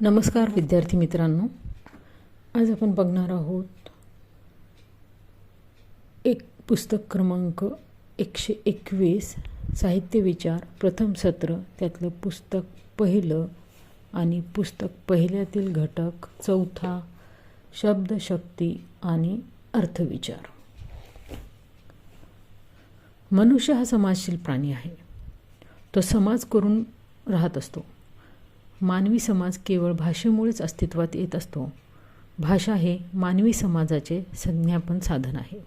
नमस्कार विद्यार्थी मित्रांनो, आज आपण बघणार आहोत एक पुस्तक क्रमांक 121 साहित्य विचार प्रथम सत्र, त्यातलं पुस्तक पहिलं आणि पुस्तक पहिल्यातील घटक चौथा शब्दशक्ती आणि अर्थविचार. मनुष्य हा समाजशील प्राणी आहे. तो समाज करून राहत असतो. मानवी समाज केवळ भाषेमुळेच अस्तित्वात येत असतो. भाषा हे मानवी समाजाचे संज्ञापन साधन आहे.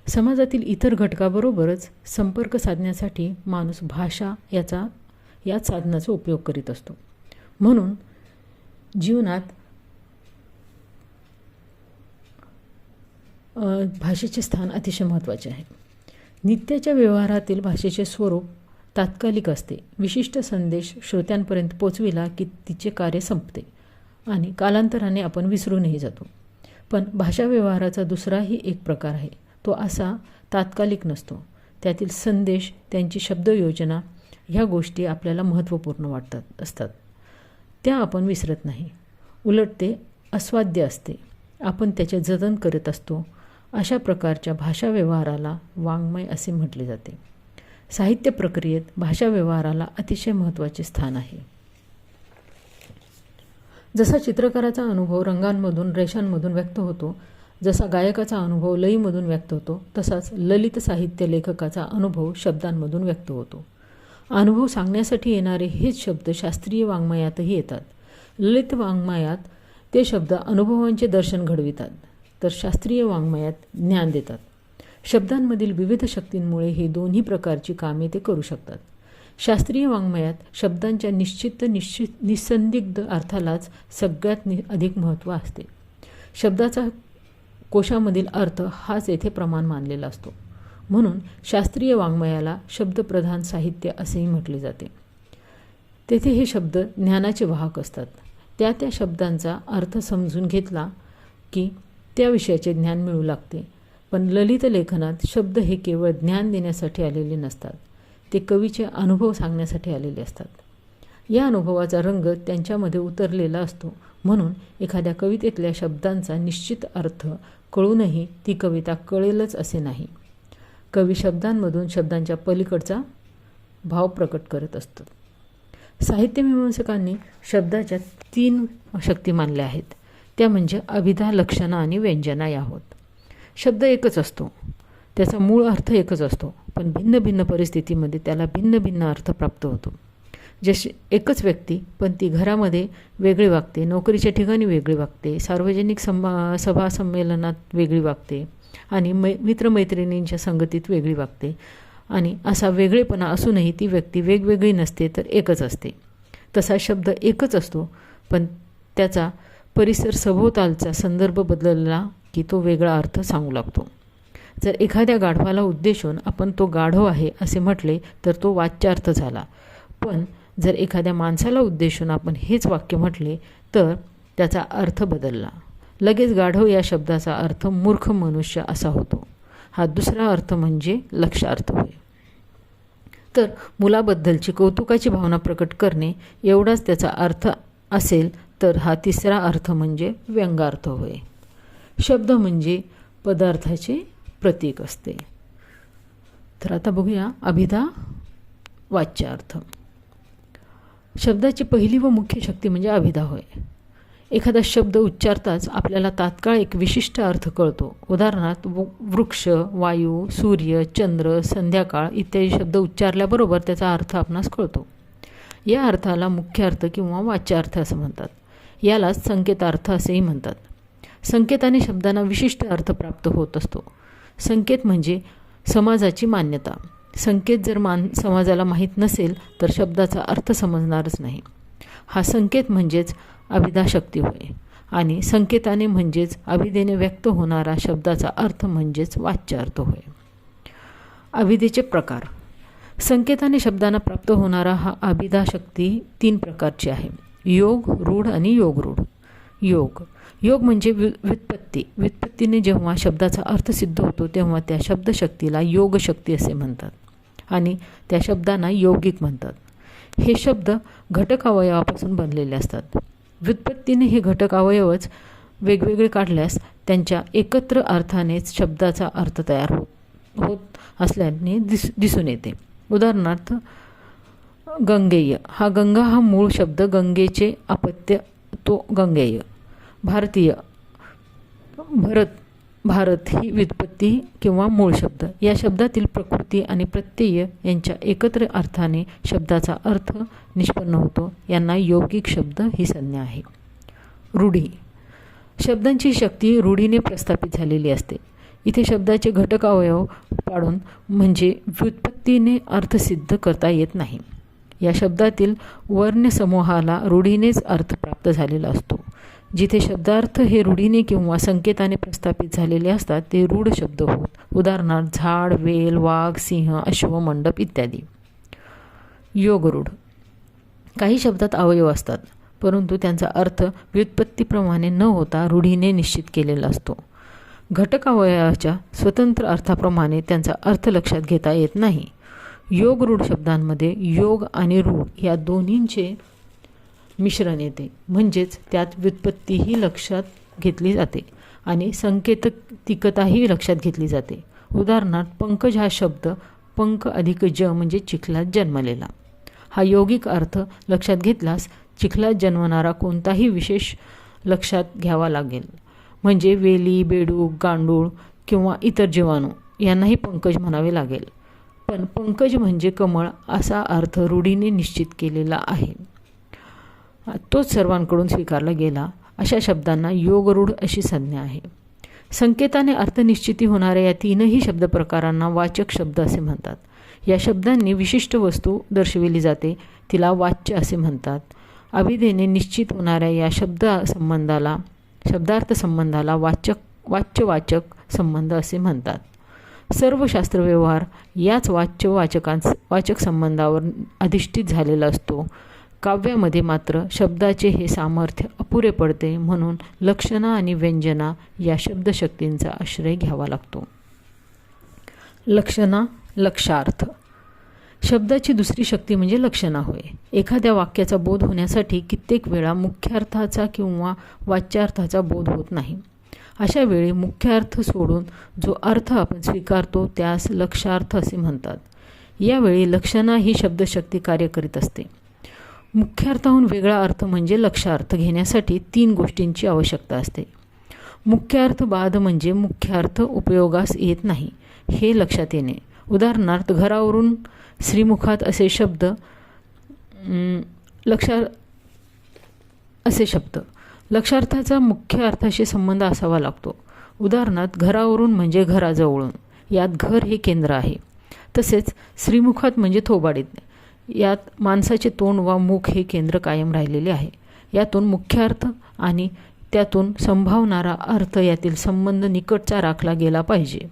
समाजातील इतर घटकाबरोबरच संपर्क साधण्यासाठी माणूस भाषा याच साधनाचा उपयोग करीत असतो. म्हणून जीवनात भाषेचे स्थान अतिशय महत्त्वाचे आहे. नित्याच्या व्यवहारातील भाषेचे स्वरूप तात्कालिक असते. विशिष्ट संदेश श्रोत्यांपर्यंत पोचविला की तिचे कार्य संपते आणि कालांतराने आपण विसरूनही जातो. पण भाषा व्यवहाराचा दुसराही एक प्रकार आहे. तो असा तात्कालिक नसतो. त्यातील संदेश, त्यांची शब्दयोजना ह्या गोष्टी आपल्याला महत्त्वपूर्ण असतात. त्या आपण विसरत नाही. उलट ते अस्वाद्य असते. आपण त्याचे जतन करत असतो. अशा प्रकारच्या भाषा व्यवहाराला वाङ्मय असे म्हटले जाते. साहित्य प्रक्रियेत भाषा व्यवहाराला अतिशय महत्त्वाचे स्थान आहे. जसा चित्रकाराचा अनुभव रंगांमधून, रेषांमधून व्यक्त होतो, जसा गायकाचा अनुभव लयीमधून व्यक्त होतो, तसाच ललित साहित्य लेखकाचा अनुभव शब्दांमधून व्यक्त होतो. अनुभव सांगण्यासाठी येणारे हेच शब्द शास्त्रीय वाङ्मयातही येतात. ललित वाङ्मयात ते शब्द अनुभवांचे दर्शन घडवितात, तर शास्त्रीय वाङ्मयात ज्ञान देतात. शब्दांमधील विविध शक्तींमुळे ही दोन्ही प्रकारची कामे ते करू शकतात. शास्त्रीय वाङ्मयात शब्दांच्या निसंदिग्ध अर्थालाच सगळ्यात अधिक महत्त्व असते. शब्दाचा कोशामधील अर्थ हाच येथे प्रमाण मानलेला असतो. म्हणून शास्त्रीय वाङ्मयाला शब्दप्रधान साहित्य असेही म्हटले जाते. तेथे हे शब्द ज्ञानाचे वाहक असतात. त्या शब्दांचा अर्थ समजून घेतला की त्या विषयाचे ज्ञान मिळू लागते. पण ललित लेखनात शब्द हे केवळ ज्ञान देण्यासाठी आलेले नसतात. ते कवीचे अनुभव सांगण्यासाठी आलेले असतात. या अनुभवाचा रंग त्यांच्यामध्ये उतरलेला असतो. म्हणून एखाद्या कवितेतल्या शब्दांचा निश्चित अर्थ कळूनही ती कविता कळेलच असे नाही. कवी शब्दांमधून शब्दांच्या पलीकडचा भाव प्रकट करत असतात. साहित्यमीमांसकांनी शब्दाच्या 3 शक्ती मानल्या आहेत. त्या म्हणजे अभिधा, लक्षणा आणि व्यंजना या होत. शब्द एकच असतो, त्याचा मूळ अर्थ एकच असतो, पण भिन्न भिन्न परिस्थितीमध्ये त्याला भिन्न भिन्न अर्थ प्राप्त होतो. जसे एकच व्यक्ती, पण ती घरामध्ये वेगळी वागते, नोकरीच्या ठिकाणी वेगळी वागते, सार्वजनिक सभा संमेलनात वेगळी वागते आणि मित्रमैत्रिणींच्या संगतीत वेगळी वागते. आणि असा वेगळेपणा असूनही ती व्यक्ती वेगवेगळी नसते, तर एकच असते. तसा शब्द एकच असतो, पण त्याचा परिसर, सभोवतालचा संदर्भ बदलला की तो वेगळा अर्थ सांगू लागतो. जर एखाद्या गाढवाला उद्देशून आपण तो गाढव आहे असे म्हटले तर तो वाच्यार्थ झाला. पण जर एखाद्या माणसाला उद्देशून आपण हेच वाक्य म्हटले तर त्याचा अर्थ बदलला. लगेच गाढव या शब्दाचा अर्थ मूर्ख मनुष्य असा होतो. हा दुसरा अर्थ म्हणजे लक्षार्थ होय. तर मुलाबद्दलची कौतुकाची भावना प्रकट करणे एवढाच त्याचा अर्थ असेल तर हा तिसरा अर्थ म्हणजे व्यंगार्थ होय. शब्द म्हणजे पदार्थाचे प्रतीक असते. तर आता बघूया अभिधा, वाच्यार्थ. शब्दाची पहिली व मुख्य शक्ती म्हणजे अभिधा होय. एखादा शब्द उच्चारताच आपल्याला तात्काळ एक विशिष्ट अर्थ कळतो. उदाहरणार्थ वृक्ष, वायू, सूर्य, चंद्र, संध्याकाळ इत्यादी शब्द उच्चारल्याबरोबर त्याचा अर्थ आपणास कळतो. या अर्थाला मुख्य अर्थ किंवा वाच्यार्थ असं म्हणतात. यालाच संकेतार्थ असेही म्हणतात. संकेताने शब्दांना विशिष्ट अर्थ प्राप्त होत असतो. संकेत म्हणजे समाजाची मान्यता. संकेत जर समाजाला माहीत नसेल तर शब्दाचा अर्थ समजणारच नाही. हा संकेत म्हणजेच अभिधा शक्ती होय. आणि संकेताने म्हणजेच अभिधेने व्यक्त होणारा शब्दाचा अर्थ म्हणजेच वाच्यार्थ होय. अभिधेचे प्रकार. संकेताने शब्दांना प्राप्त होणारा हा अभिधा शक्ती 3 प्रकारची आहे: योग, रूढ आणि योगरूढ. योग म्हणजे व्युत्पत्ती. व्युत्पत्तीने जेव्हा शब्दाचा अर्थ सिद्ध होतो तेव्हा त्या शब्दशक्तीला योगशक्ती असे म्हणतात आणि त्या शब्दांना यौगिक म्हणतात. हे शब्द घटक अवयवापासून बनलेले असतात. व्युत्पत्तीने हे घटक अवयवच वेगवेगळे काढल्यास त्यांच्या एकत्र अर्थानेच शब्दाचा अर्थ तयार होत असल्याने दिसून येते. उदाहरणार्थ गंगेय गंगा हा मूळ शब्द, गंगेचे अपत्य तो गंगेय. भारतीय भारत ही व्युत्पत्ती किंवा मूळ शब्द. या शब्दातील प्रकृती आणि प्रत्यय यांच्या एकत्र अर्थाने शब्दाचा अर्थ निष्पन्न होतो. यांना यौगिक शब्द ही संज्ञा आहे. रूढी शब्दांची शक्ती रूढीने प्रस्थापित झालेली असते. इथे शब्दाचे घटक अवयव पाडून म्हणजे व्युत्पत्तीने अर्थ सिद्ध करता येत नाही. या शब्दातील वर्णसमूहाला रूढीनेच अर्थ प्राप्त झालेला असतो. जिथे शब्दार्थ हे रूढीने किंवा संकेताने प्रस्थापित झालेले असतात ते रूढ शब्द होत. उदाहरणार्थ झाड, वेल, वाघ, सिंह, अश्व, मंडप इत्यादी. योगरूढ काही शब्दात अवयव असतात परंतु त्यांचा अर्थ व्युत्पत्तीप्रमाणे न होता रूढीने निश्चित केलेला असतो. घटक अवयवाच्या स्वतंत्र अर्थाप्रमाणे त्यांचा अर्थ लक्षात घेता येत नाही. योगरूढ शब्दांमध्ये योग आणि रूढ या दोन्हींचे मिश्रण येते, म्हणजेच त्यात व्युत्पत्तीही लक्षात घेतली जाते आणि संकेतिकताही लक्षात घेतली जाते. उदाहरणार्थ पंकज हा शब्द पंक अधिक ज म्हणजे चिखलात जन्मलेला. हा यौगिक अर्थ लक्षात घेतल्यास चिखलात जन्मणारा कोणताही विशेष लक्षात घ्यावा लागेल. म्हणजे वेली, बेडूक, गांडूळ किंवा इतर जीवाणू यांनाही पंकज म्हणावे लागेल. पण पंकज म्हणजे कमळ असा अर्थ रूढीने निश्चित केलेला आहे, तोच सर्वांकडून स्वीकारला गेला. अशा शब्दांना योगरूढ अशी संज्ञा आहे. संकेताने अर्थनिश्चिती होणाऱ्या या तीनही शब्दप्रकारांना वाचक शब्द असे म्हणतात. या शब्दांनी विशिष्ट वस्तू दर्शविली जाते, तिला वाच्य असे म्हणतात. अभिधेने निश्चित होणाऱ्या या शब्दार्थ संबंधाला वाच्यवाचक संबंध असे म्हणतात. सर्व शास्त्रव्यवहार याच वाचक संबंधावर अधिष्ठित झालेला असतो. काव्यामध्ये मात्र शब्दाचे हे सामर्थ्य अपुरे पडते, म्हणून लक्षणा आणि व्यंजना या शब्दशक्तींचा आश्रय घ्यावा लागतो. लक्षणा, लक्षार्थ. शब्दाची दुसरी शक्ती म्हणजे लक्षणा होय. एखाद्या वाक्याचा बोध होण्यासाठी कित्येक वेळा मुख्यार्थाचा किंवा वाच्यार्थाचा बोध होत नाही. अशा वेळी मुख्यार्थ सोडून जो अर्थ आपण स्वीकारतो त्यास लक्षार्थ असे म्हणतात. यावेळी लक्षणा ही शब्दशक्ती कार्य करीत असते. मुख्यार्थाहून वेगळा अर्थ म्हणजे लक्षार्थ घेण्यासाठी 3 गोष्टींची आवश्यकता असते. मुख्यार्थ बाध म्हणजे मुख्यार्थ उपयोगास येत नाही हे लक्षात येणे. उदाहरणार्थ घरावरून श्रीमुखात असे शब्द लक्षार्थाचा मुख्य अर्थाशी संबंध असावा लागतो. उदाहरणार्थ घरावरून म्हणजे घराजवळून, यात घर हे केंद्र आहे. तसेच श्रीमुखात म्हणजे थोबाडीत, यात माणसाचे तोंड वा मुख हे केंद्र कायम राहिलेले आहे. यातून मुख्यार्थ आणि त्यातून संभावणारा अर्थ यातील संबंध निकटचा राखला गेला पाहिजे.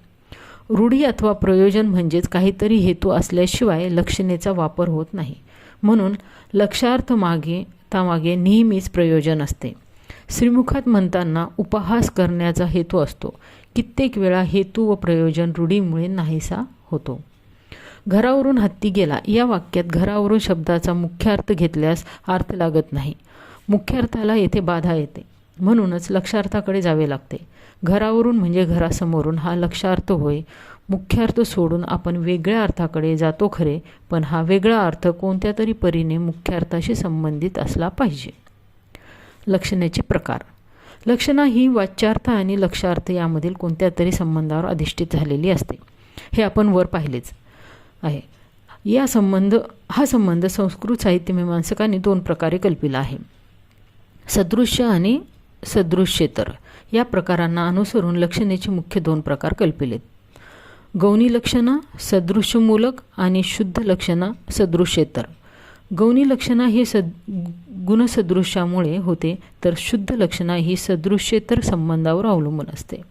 रूढी अथवा प्रयोजन म्हणजेच काहीतरी हेतू असल्याशिवाय लक्षणेचा वापर होत नाही. म्हणून लक्षार्थ मागे नेहमीच प्रयोजन असते. श्रीमुखात म्हणताना उपहास करण्याचा हेतू असतो. कित्येक वेळा हेतू व प्रयोजन रूढीमुळे नाहीसा होतो. घरावरून हत्ती गेला या वाक्यात घरावरून शब्दाचा मुख्यार्थ घेतल्यास अर्थ लागत नाही. मुख्यार्थाला येथे बाधा येते, म्हणूनच लक्षार्थाकडे जावे लागते. घरावरून म्हणजे घरासमोरून हा लक्षार्थ होय. मुख्यार्थ सोडून आपण वेगळ्या अर्थाकडे जातो खरे, पण हा वेगळा अर्थ कोणत्या तरी परीने मुख्यार्थाशी संबंधित असला पाहिजे. लक्षणाचे प्रकार. लक्षणा ही वाच्यार्थ आणि लक्षार्थ यामधील कोणत्या तरी संबंधावर अधिष्ठित झालेली असते. हे आपण वर पाहिलेच आहे. हा संबंध संस्कृत साहित्य मीमांसकांनी 2 प्रकारे कल्पिला आहे. सदृश्य आणि सदृश्येतर या प्रकारांना अनुसरून लक्षणेचे मुख्य 2 प्रकार कल्पिलेत. गौणी लक्षणा सदृश्यमूलक आणि शुद्ध लक्षणा सदृश्येतर. गौणी लक्षणा ही गुणसदृश्यामुळे होते, तर शुद्ध लक्षणा ही सदृश्येतर संबंधावर अवलंबून असते.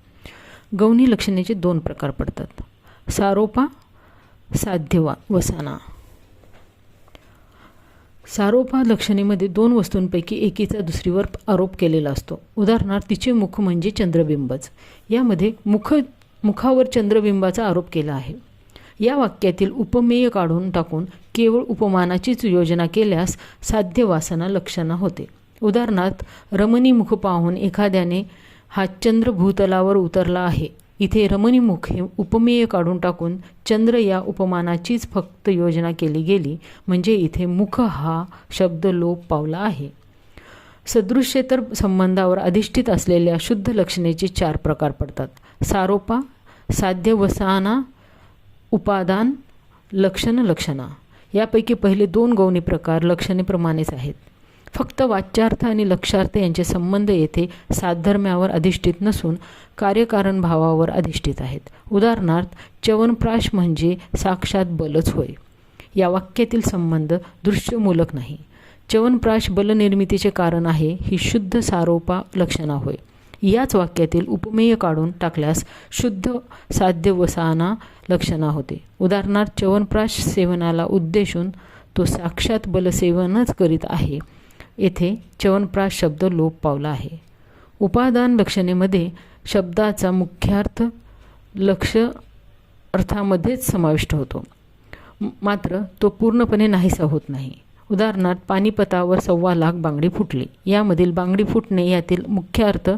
गौणी लक्षणेचे 2 प्रकार पडतात. सारोपा, साध्यवसाना. सारोपा लक्षणेमध्ये 2 वस्तूंपैकी एकीचा दुसरीवर आरोप केलेला असतो. उदाहरणार्थ तिचे मुख म्हणजे चंद्रबिंबच. यामध्ये मुखावर चंद्रबिंबाचा आरोप केला आहे. या वाक्यातील उपमेय काढून टाकून केवळ उपमानाचीच योजना केल्यास साध्यवासना लक्षणा होते. उदाहरणार्थ, रमणीमुख पाहून एखाद्याने हा चंद्र भूतलावर उतरला आहे. इथे रमणीमुख हे उपमेय काढून टाकून चंद्र या उपमानाचीच फक्त योजना केली गेली, म्हणजे इथे मुख हा शब्द लोप पावला आहे. सदृश्येतर संबंधावर अधिष्ठित असलेल्या शुद्ध लक्षणेचे 4 प्रकार पडतात: सारोपा, साध्यवसाना, उपादान, लक्षणा. यापैकी पहिले 2 गौणी प्रकार लक्षणेप्रमाणेच आहेत. फक्त वाच्यार्थ आणि लक्षार्थ यांचे संबंध येथे साधर्म्यावर अधिष्ठित नसून कार्यकारण भावावर अधिष्ठित आहेत. उदाहरणार्थ, च्यवनप्राश म्हणजे साक्षात बलच होय. या वाक्यातील संबंध दृश्यमूलक नाही. च्यवनप्राश बलनिर्मितीचे कारण आहे ही शुद्ध सारोपा लक्षणा होय. याच वाक्यातील उपमेय काढून टाकल्यास शुद्ध साध्यवसाना लक्षणा होते. उदाहरणार्थ, च्यवनप्राश सेवनाला उद्देशून तो साक्षात बलसेवनच करीत आहे. येथे च्यवनप्राश शब्द लोप पावला आहे. उपादान लक्षणेमध्ये शब्दाचा मुख्यार्थ लक्ष अर्थामध्येच समाविष्ट होतो, मात्र तो पूर्णपणे नाहीसा होत नाही. उदाहरणार्थ, पानिपतावर 1.25 लाख बांगडी फुटली. यामधील बांगडी फुटणे यातील मुख्य अर्थ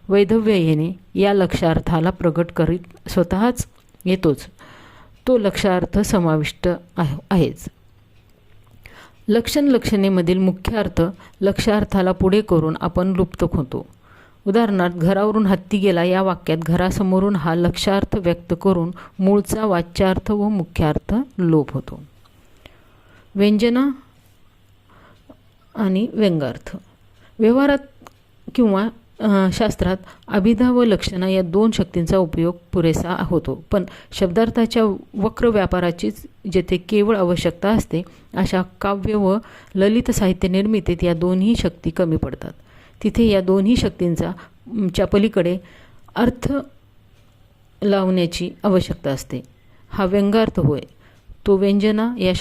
वैधव्य येणे या लक्षार्थाला प्रगट करीत स्वतःच येतोच. तो लक्षार्थ समाविष्ट आहेच. लक्षणेमधील मुख्य अर्थ लक्षार्थाला पुढे करून आपण लुप्त होतो. उदाहरणार्थ, घरावरून हत्ती गेला या वाक्यात घरासमोरून हा लक्षार्थ व्यक्त करून मूळचा वाच्यार्थ व मुख्यार्थ लोप होतो. व्यंजना आणि व्यंगार्थ. व्यवहारात किंवा शास्त्रात अभिधा व लक्षणा या 2 शक्तींचा उपयोग पुरेसा होतो, पण शब्दार्थाच्या वक्र व्यापाराचीच जेथे केवळ आवश्यकता असते अशा काव्य व ललित साहित्य निर्मितीत या दोन्ही शक्ती कमी पडतात. तिथे या दोन्ही शक्तींच्या पलीकडे अर्थ लावण्याची आवश्यकता असते. हा व्यंगार्थ होय. तो व्यंजना या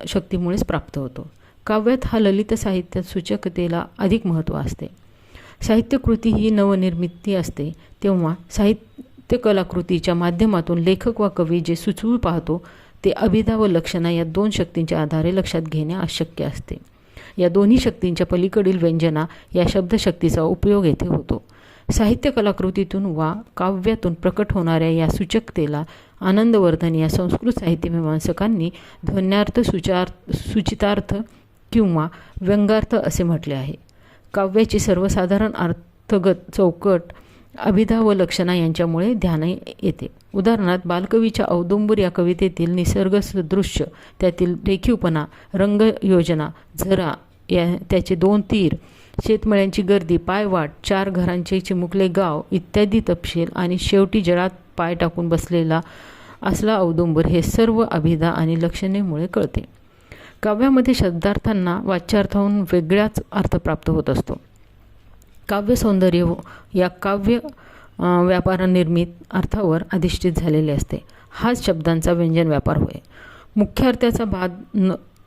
शक्तीमुळेच प्राप्त होतो. काव्यात हा ललित साहित्यात सूचकतेला अधिक महत्त्व असते. साहित्यकृती ही नवनिर्मिती असते, तेव्हा साहित्य कलाकृतीच्या माध्यमातून लेखक वा कवी जे सुचवू पाहतो ते अभिधा व लक्षणा या 2 शक्तींच्या आधारे लक्षात घेणे अशक्य असते. या दोन्ही शक्तींच्या पलीकडील व्यंजना या शब्दशक्तीचा उपयोग येथे होतो. साहित्य कलाकृतीतून वा काव्यातून प्रकट होणाऱ्या या सूचकतेला आनंदवर्धन या संस्कृत साहित्यमीमांसकांनी ध्वन्यार्थ, सूचितार्थ किंवा व्यंगार्थ असे म्हटले आहे. काव्याची सर्वसाधारण अर्थगत चौकट अभिधा व लक्षणा यांच्यामुळे ध्यान येते. उदाहरणार्थ, बालकवीच्या औदुंबर या कवितेतील निसर्ग दृश्य, त्यातील रेखीवपणा, रंगयोजना, झरा, त्याचे 2 तीर, शेतमळ्यांची गर्दी, पायवाट, 4 घरांचे चिमुकले गाव इत्यादी तपशील आणि शेवटी जळात पाय टाकून बसलेला असला औदुंबर हे सर्व अभिधा आणि लक्षणेमुळे कळते. काव्यामध्ये शब्दार्थांना वाच्यार्थाहून वेगळाच अर्थ प्राप्त होत असतो. काव्य सौंदर्य या काव्य व्यापारनिर्मित अर्थावर अधिष्ठित झालेले असते. हाच शब्दांचा व्यंजन व्यापार होय. मुख्य अर्थाचा बाध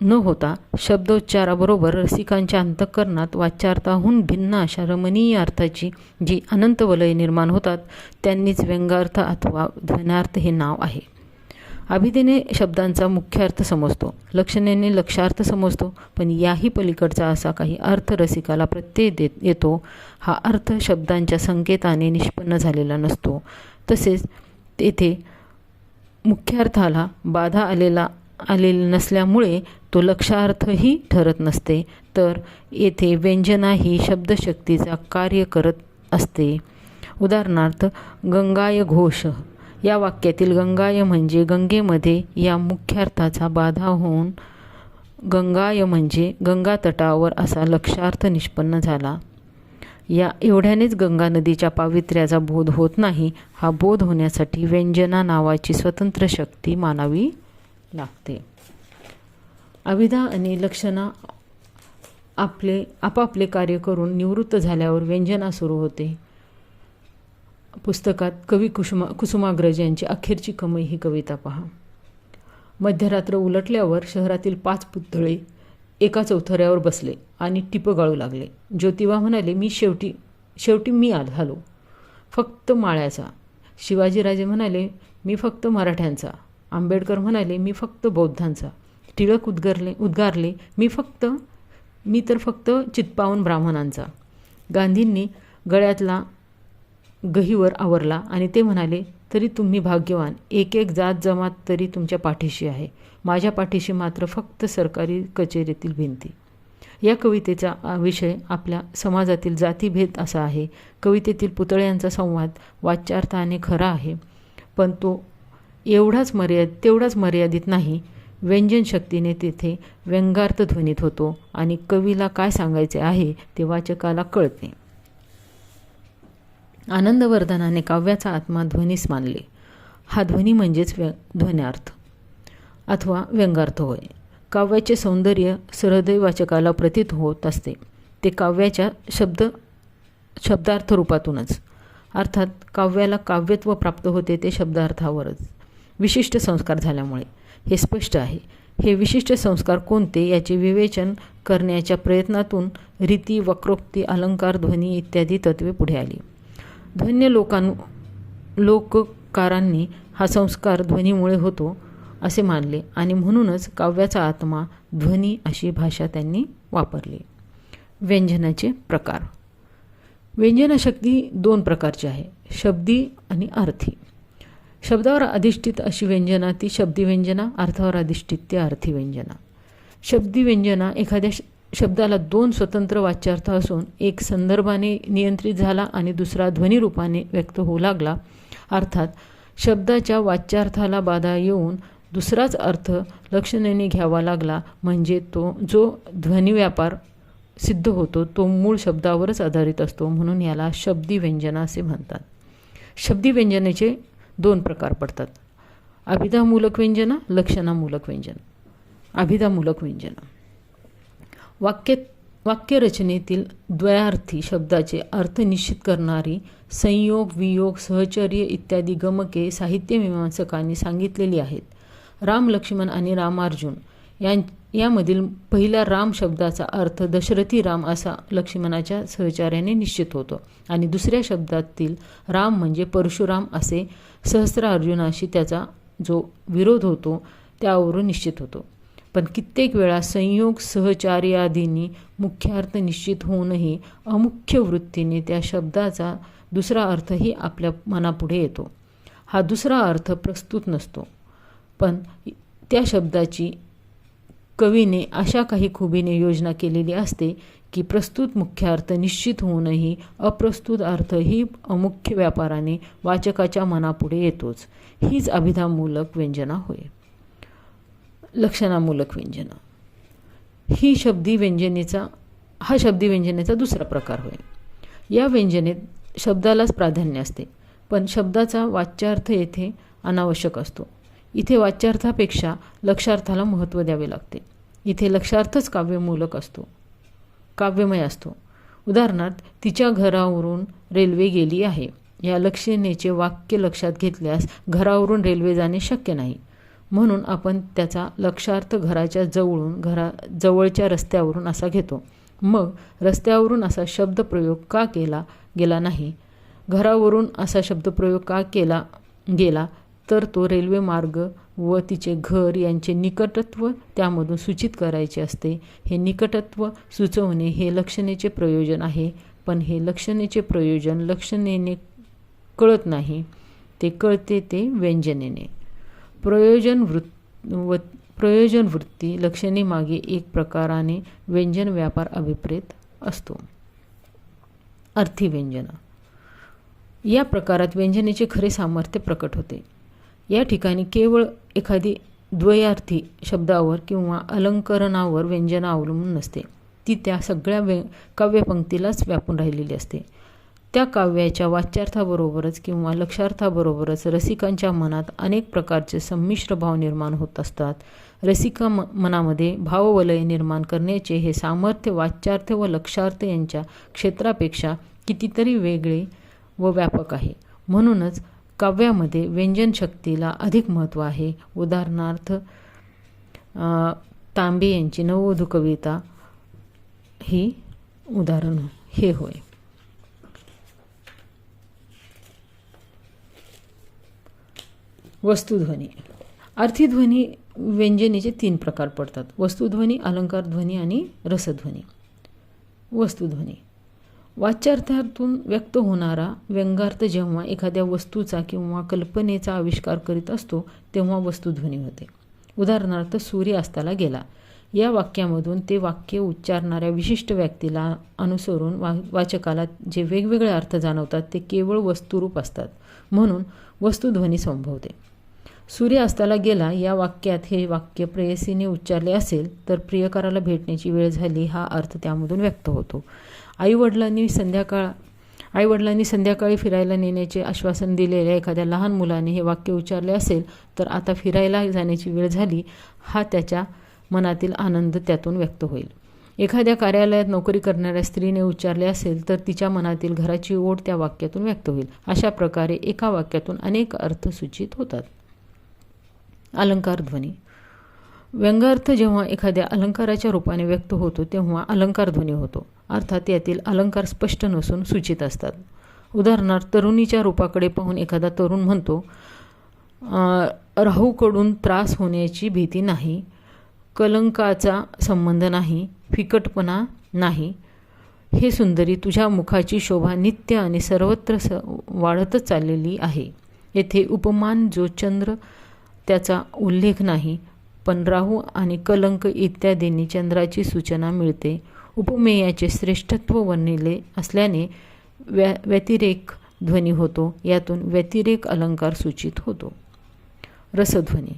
न होता शब्दोच्चाराबरोबर रसिकांच्या अंतःकरणात वाच्यार्थाहून भिन्न अशा रमणीय अर्थाची जी अनंत वलय निर्माण होतात त्यांनीच व्यंगार्थ अथवा ध्वन्यार्थ हे नाव आहे. अभिधेने शब्दांचा मुख्य अर्थ समजतो, लक्षणेने लक्षार्थ समजतो, पण याही पलीकडचा असा काही अर्थ रसिकाला प्रत्यय येतो. हा अर्थ शब्दांच्या संकेताने निष्पन्न झालेला नसतो. तसेच तेथे मुख्यार्थाला बाधा आलेली नसल्यामुळे तो लक्षार्थही ठरत नसते, तर येथे व्यंजना ही शब्दशक्तीचा कार्य करत असते. उदाहरणार्थ, गंगाय घोष या वाक्यातील गंगाय म्हणजे गंगेमध्ये या मुख्यार्थाचा बाधा होऊन गंगाय म्हणजे गंगा तटावर असा लक्षार्थ निष्पन्न झाला. या एवढ्यानेच गंगा नदीच्या पावित्र्याचा बोध होत नाही. हा बोध होण्यासाठी व्यंजना नावाची स्वतंत्र शक्ती मानावी लागते. अभिधा आणि लक्षणा आपापले कार्य करून निवृत्त झाल्यावर व्यंजना सुरू होते. पुस्तकात कवी कुसुमाग्रज यांची अखेरची कमाई ही कविता पहा. मध्यरात्र उलटल्यावर शहरातील 5 पुतळे एका चौथऱ्यावर बसले आणि टिपं गाळू लागले. ज्योतिबा म्हणाले, मी शेवटी मी झालो, फक्त माळ्याचा. शिवाजीराजे म्हणाले, मी फक्त मराठ्यांचा. आंबेडकर म्हणाले, मी फक्त बौद्धांचा. टिळक उद्गारले, मी तर फक्त चित्पावन ब्राह्मणांचा. गांधींनी गळ्यातला गहीवर आवरला आणि ते म्हणाले, तरी तुम्ही भाग्यवान, एक एक जात जमात तरी तुमच्या पाठीशी आहे. माझ्या पाठीशी मात्र फक्त सरकारी कचेरीतील भिंती. या कवितेचा विषय आपल्या समाजातील जातीभेद असा आहे. कवितेतील पुतळ्यांचा संवाद वाच्यार्थाने खरा आहे, पण तो तेवढाच मर्यादित नाही. व्यंजन शक्तीने तेथे व्यंगार्थ ध्वनित होतो आणि कवीला काय सांगायचे आहे ते वाचकाला कळते. आनंदवर्धनाने काव्याचा आत्मा ध्वनीस मानले. हा ध्वनी म्हणजेच ध्वन्यार्थ अथवा व्यंगार्थ होय. काव्याचे सौंदर्य सहृदय वाचकाला प्रतीत होत असते ते काव्याच्या शब्दार्थ रूपातूनच. अर्थात काव्याला काव्यत्व प्राप्त होते ते शब्दार्थावरच, विशिष्ट संस्कार झाल्यामुळे. हे स्पष्ट आहे. हे विशिष्ट संस्कार कोणते याचे विवेचन करण्याच्या प्रयत्नातून रीती, वक्रोक्ती, अलंकार, ध्वनी इत्यादी तत्वे पुढे आली. धन्य लोककारांनी हा संस्कार ध्वनीमुळे होतो असे मानले आणि म्हणूनच काव्याचा आत्मा ध्वनी अशी भाषा त्यांनी वापरली. व्यंजनाचे प्रकार. व्यंजनशक्ती 2 प्रकारची आहे, शब्दी आणि अर्थी. शब्दावर अधिष्ठित अशी व्यंजना ती शब्दी व्यंजना, अर्थावर अधिष्ठित ती अर्थी व्यंजना. शब्दी व्यंजना एखाद्या शब्दाला 2 स्वतंत्र वाच्यार्थ असून एक संदर्भाने नियंत्रित झाला आणि दुसरा ध्वनिरूपाने व्यक्त होऊ लागला. अर्थात शब्दाच्या वाच्यार्थाला बाधा येऊन दुसराच अर्थ लक्षणेने घ्यावा लागला म्हणजे तो जो ध्वनिव्यापार सिद्ध होतो तो मूळ शब्दावरच आधारित असतो. म्हणून याला शब्दी व्यंजना असे म्हणतात. शब्दी व्यंजनेचे 2 प्रकार पडतात, अभिधामूलक व्यंजना, लक्षणामूलक व्यंजना. अभिधामूलक व्यंजना वाक्यरचनेतील द्वयार्थी शब्दाचे अर्थ निश्चित करणारी संयोग, वियोग, सहचर्य इत्यादी गमके साहित्यमीमांसकांनी सांगितलेली आहेत. राम लक्ष्मण आणि रामार्जुन यामधील पहिल्या राम शब्दाचा अर्थ दशरथी राम असा लक्ष्मणाच्या सहचार्याने निश्चित होतो आणि दुसऱ्या शब्दातील राम म्हणजे परशुराम असे सहस्रार्जुनाशी त्याचा जो विरोध होतो त्यावरून निश्चित होतो. पण कित्येक वेळा संयोग, सहचार्यादींनी मुख्यार्थ निश्चित होऊनही अमुख्य वृत्तीने त्या शब्दाचा दुसरा अर्थही आपल्या मनापुढे येतो. हा दुसरा अर्थ प्रस्तुत नसतो, पण त्या शब्दाची कवीने अशा काही खुबीने योजना केलेली असते की प्रस्तुत मुख्यार्थ निश्चित होऊनही अप्रस्तुत अर्थ ही अमुख्य व्यापाराने वाचकाच्या मनापुढे येतोच. हीच अभिधामूलक व्यंजना होय. लक्षणामूलक व्यंजना हा शब्दी व्यंजनेचा दुसरा प्रकार होय. या व्यंजनेत शब्दालाच प्राधान्य असते, पण शब्दाचा वाच्यार्थ येथे अनावश्यक असतो. इथे वाच्यार्थापेक्षा लक्षार्थाला महत्त्व द्यावे लागते. इथे लक्षार्थच काव्यमय असतो. उदाहरणार्थ, तिच्या घरावरून रेल्वे गेली आहे या लक्षणेचे वाक्य लक्षात घेतल्यास घरावरून रेल्वे जाणे शक्य नाही. म्हणून आपण त्याचा लक्षार्थ घराच्या जवळच्या रस्त्यावरून असा घेतो. मग रस्त्यावरून असा शब्दप्रयोग का केला गेला नाही, घरावरून असा शब्दप्रयोग का केला गेला, तर तो रेल्वे मार्ग व तिचे घर यांचे निकटत्व त्यामधून सूचित करायचे असते. हे निकटत्व सुचवणे हे लक्षणेचे प्रयोजन आहे, पण हे लक्षणेचे प्रयोजन लक्षणेने कळत नाही, ते कळते ते व्यंजनेने. प्रयोजन वृत्ती लक्षणेमागे एक प्रकाराने व्यंजन व्यापार अभिप्रेत असतो. अर्थी व्यंजना. या प्रकारात व्यंजनेचे खरे सामर्थ्य प्रकट होते. या ठिकाणी केवळ एखादी द्वयार्थी शब्दावर किंवा अलंकरणावर व्यंजना अवलंबून नसते. ती त्या सगळ्या काव्यपंक्तीलाच व्यापून राहिलेली असते. त्या काव्याच्या वाच्यार्थाबरोबरच किंवा लक्षार्थाबरोबरच रसिकांच्या मनात अनेक प्रकारचे संमिश्र भाव निर्माण होत असतात. रसिका मनामध्ये भाववलय निर्माण करण्याचे हे सामर्थ्य वाच्यार्थ व लक्षार्थ यांच्या क्षेत्रापेक्षा कितीतरी वेगळे व व्यापक आहे. म्हणूनच काव्यामध्ये व्यंजन शक्तीला अधिक महत्त्व आहे. उदाहरणार्थ तांबे यांची नववधू कविता ही उदाहरण हे होय. वस्तुध्वनी. अर्थीध्वनी व्यंजनेचे 3 प्रकार पडतात, वस्तुध्वनी, अलंकार ध्वनी आणि रसध्वनी. वस्तुध्वनी. वाच्यार्थातून व्यक्त होणारा व्यंगार्थ जेव्हा एखाद्या वस्तूचा किंवा कल्पनेचा आविष्कार करीत असतो तेव्हा वस्तुध्वनी होते. उदाहरणार्थ, सूर्य अस्ताला गेला या वाक्यामधून ते वाक्य उच्चारणाऱ्या विशिष्ट व्यक्तीला अनुसरून वाचकाला जे वेगवेगळे अर्थ जाणवतात ते केवळ वस्तुरूप असतात, म्हणून वस्तुध्वनी संभवते. सूर्य अस्ताला गेला या वाक्यात हे वाक्य प्रेयसीने उच्चारले असेल तर प्रियकराला भेटण्याची वेळ झाली हा अर्थ त्यामधून व्यक्त होतो. आईवडिलांनी संध्याकाळी फिरायला नेण्याचे आश्वासन दिलेल्या एखाद्या लहान मुलाने हे वाक्य उच्चारले असेल तर आता फिरायला जाण्याची वेळ झाली हा त्याच्या मनातील आनंद त्यातून व्यक्त होईल. एखाद्या कार्यालयात नोकरी करणाऱ्या स्त्रीने उच्चारले असेल तर तिच्या मनातील घराची ओढ त्या वाक्यातून व्यक्त होईल. अशा प्रकारे एका वाक्यातून अनेक अर्थ सूचित होतात. अलंकार ध्वनी. व्यंगार्थ जेव्हा एखाद्या अलंकाराच्या रूपाने व्यक्त होतो तेव्हा अलंकार ध्वनी होतो. अर्थात यातील अलंकार स्पष्ट नसून सूचित असतात. उदाहरणार्थ, तरुणीच्या रूपाकडे पाहून एखादा तरुण म्हणतो, राहूकडून त्रास होण्याची भीती नाही, कलंकाचा संबंध नाही, फिकटपणा नाही. हे सुंदरी, तुझ्या मुखाची शोभा नित्य आणि सर्वत्र वाढतच चाललेली आहे. येथे उपमान जो चंद्र त्याचा उल्लेख नाही, पण राहू आणि कलंक इत्यादींनी चंद्राची सूचना मिळते. उपमेयाचे श्रेष्ठत्व वर्णिले असल्याने व्यतिरेक ध्वनी होतो. यातून व्यतिरेक अलंकार सूचित होतो. रसध्वनी.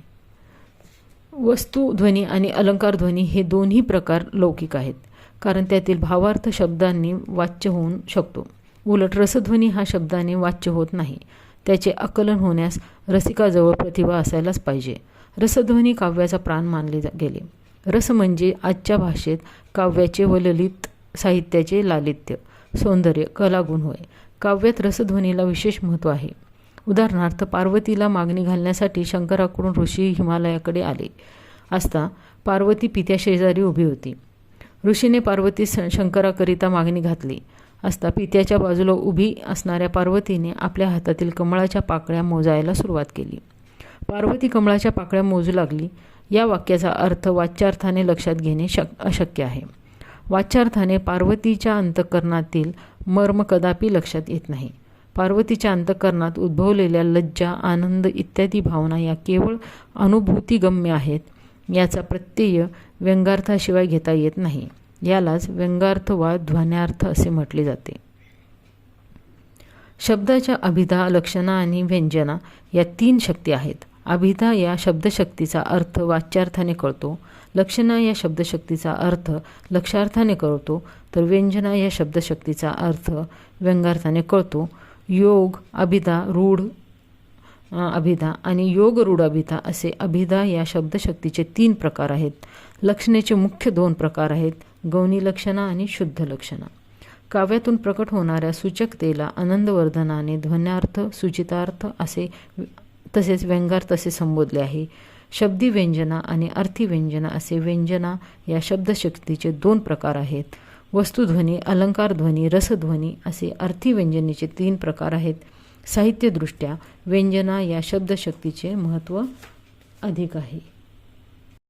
वस्तुध्वनी आणि अलंकार ध्वनी हे दोन्ही प्रकार लौकिक आहेत, कारण त्यातील भावार्थ शब्दांनी वाच्य होऊ शकतो. उलट रसध्वनी हा शब्दाने वाच्य होत नाही. त्याचे आकलन होण्यास रसिकाजवळ प्रतिभा असायलाच पाहिजे. रसध्वनी काव्याचा प्राण मानले गेले. रस म्हणजे आजच्या भाषेत काव्याचे व ललित साहित्याचे लालित्य, सौंदर्य, कलागुण होय. काव्यात रसध्वनीला विशेष महत्त्व आहे. उदाहरणार्थ, पार्वतीला मागणी घालण्यासाठी शंकराकडून ऋषी हिमालयाकडे आले असता पार्वती पित्याशेजारी उभी होती. ऋषीने पार्वती शंकराकरिता मागणी घातली असता पित्याच्या बाजूला उभी असणाऱ्या पार्वतीने आपल्या हातातील कमळाच्या पाकळ्या मोजायला सुरुवात केली. पार्वती कमळाच्या पाकळ्या मोजू लागली. या वाक्याचा अर्थ वाच्यार्थाने लक्षात घेणे अशक्य आहे. वाच्यार्थाने पार्वतीच्या अंतःकरणातील मर्म कदापि लक्षात येत नाही. पार्वतीच्या अंतःकरणात उद्भवलेल्या लज्जा, आनंद इत्यादी भावना या केवळ अनुभूतिगम्य आहेत. याचा प्रत्यय व्यंगार्थाशिवाय घेता येत नाही. यालाच व्यंगार्थ वा ध्वन्यार्थ असे म्हटले जाते. शब्दाच्या अभिधा, लक्षणा आणि व्यंजना या 3 शक्ती आहेत. अभिधा या शब्दशक्तीचा अर्थ वाच्यार्थाने कळतो, लक्षणा या शब्दशक्तीचा अर्थ लक्षार्थाने कळतो, तर व्यंजना या शब्दशक्तीचा अर्थ व्यंगार्थाने कळतो. योग अभिधा, रूढ अभिधा आणि योग रूढ अभिधा असे अभिधा या शब्दशक्तीचे 3 प्रकार आहेत. लक्षणेचे मुख्य 2 प्रकार आहेत, गौणी लक्षणा आणि शुद्ध लक्षणा. काव्यातून प्रकट होणाऱ्या सूचकतेला आनंदवर्धनाने ध्वन्यार्थ, सूचितार्थ असे तसेच व्यंगार्थ असे संबोधले आहे. शब्दी व्यंजना आणि अर्थी व्यंजना असे व्यंजना या शब्दशक्तीचे 2 प्रकार आहेत. वस्तुध्वनी, अलंकार ध्वनी, रसध्वनी असे अर्थी व्यंजनेचे 3 प्रकार आहेत. साहित्यदृष्ट्या व्यंजना या शब्दशक्तीचे महत्त्व अधिक आहे.